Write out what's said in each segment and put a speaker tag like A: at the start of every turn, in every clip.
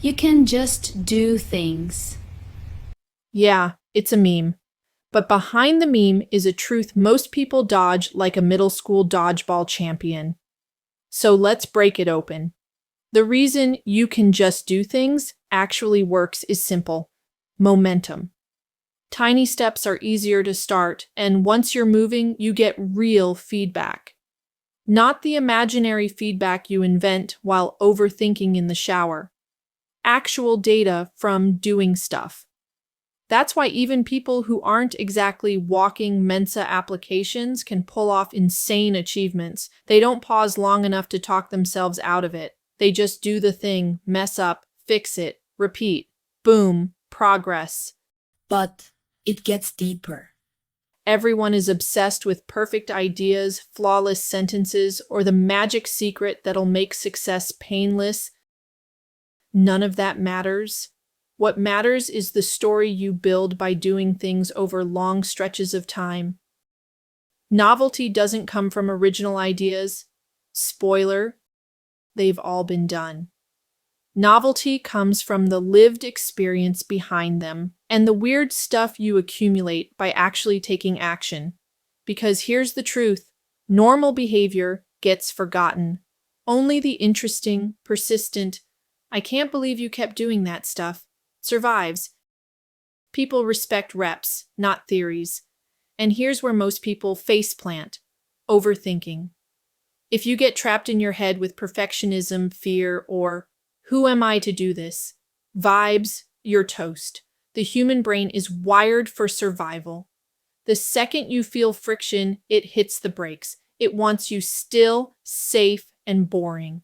A: You can just do things.
B: Yeah, it's a meme. But behind the meme is a truth most people dodge like a middle school dodgeball champion. So let's break it open. The reason you can just do things actually works is simple: momentum. Tiny steps are easier to start, and once you're moving, you get real feedback. Not the imaginary feedback you invent while overthinking in the shower. Actual data from doing stuff. That's why even people who aren't exactly walking Mensa applications can pull off insane achievements. They don't pause long enough to talk themselves out of it. They just do the thing, mess up, fix it, repeat. Boom, progress.
C: But it gets deeper.
B: Everyone is obsessed with perfect ideas, flawless sentences, or the magic secret that'll make success painless. None of that matters. What matters is the story you build by doing things over long stretches of time. Novelty doesn't come from original ideas. Spoiler, they've all been done. Novelty comes from the lived experience behind them and the weird stuff you accumulate by actually taking action. Because here's the truth: normal behavior gets forgotten. Only the interesting, persistent, "I can't believe you kept doing that" stuff survives. People respect reps, not theories. And here's where most people faceplant: overthinking. If you get trapped in your head with perfectionism, fear, or "who am I to do this?" vibes, you're toast. The human brain is wired for survival. The second you feel friction, it hits the brakes. It wants you still, safe, and boring.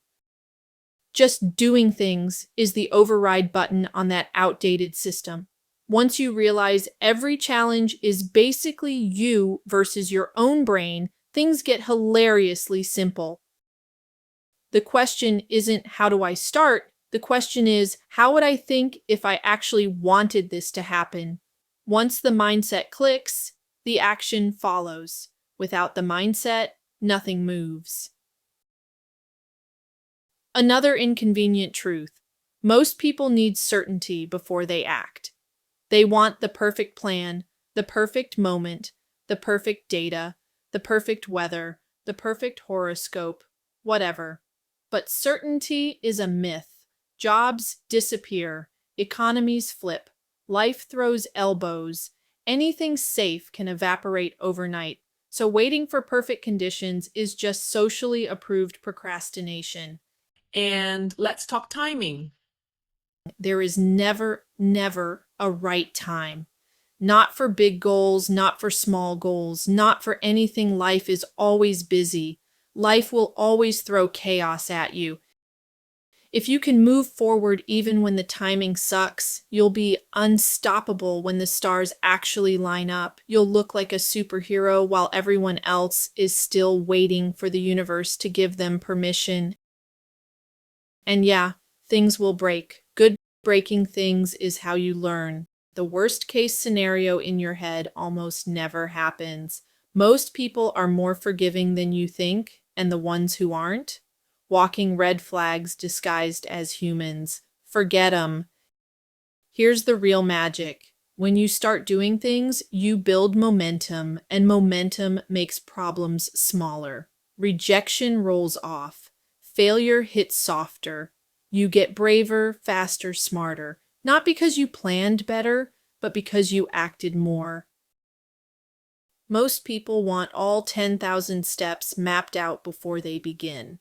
B: Just doing things is the override button on that outdated system. Once you realize every challenge is basically you versus your own brain, things get hilariously simple. The question isn't "how do I start?" The question is, how would I think if I actually wanted this to happen? Once the mindset clicks, the action follows. Without the mindset, nothing moves. Another inconvenient truth: most people need certainty before they act. They want the perfect plan, the perfect moment, the perfect data, the perfect weather, the perfect horoscope, whatever. But certainty is a myth. Jobs disappear, economies flip, life throws elbows. Anything safe can evaporate overnight. So waiting for perfect conditions is just socially approved procrastination.
D: And let's talk timing.
B: There is never a right time. Not for big goals, not for small goals, not for anything. Life is always busy. Life will always throw chaos at you. If you can move forward even when the timing sucks, you'll be unstoppable when the stars actually line up. You'll look like a superhero while everyone else is still waiting for the universe to give them permission. And yeah, things will break. Good breaking things is how you learn. The worst case scenario in your head almost never happens. Most people are more forgiving than you think, and the ones who aren't, walking red flags disguised as humans. Forget them. Here's the real magic. When you start doing things, you build momentum, and momentum makes problems smaller. Rejection rolls off. Failure hits softer. You get braver, faster, smarter. Not because you planned better, but because you acted more. Most people want all 10,000 steps mapped out before they begin.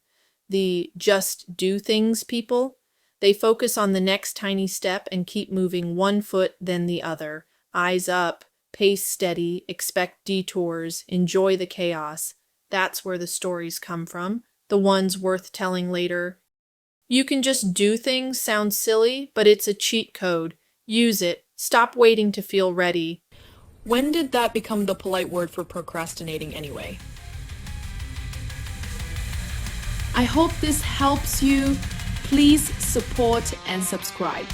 B: The just do things people, they focus on the next tiny step and keep moving one foot then the other. Eyes up, pace steady, expect detours, enjoy the chaos. That's where the stories come from, the ones worth telling later. You can just do things sounds silly, but it's a cheat code. Use it. Stop waiting to feel ready.
D: When did that become the polite word for procrastinating anyway?
A: I hope this helps you. Please support and subscribe.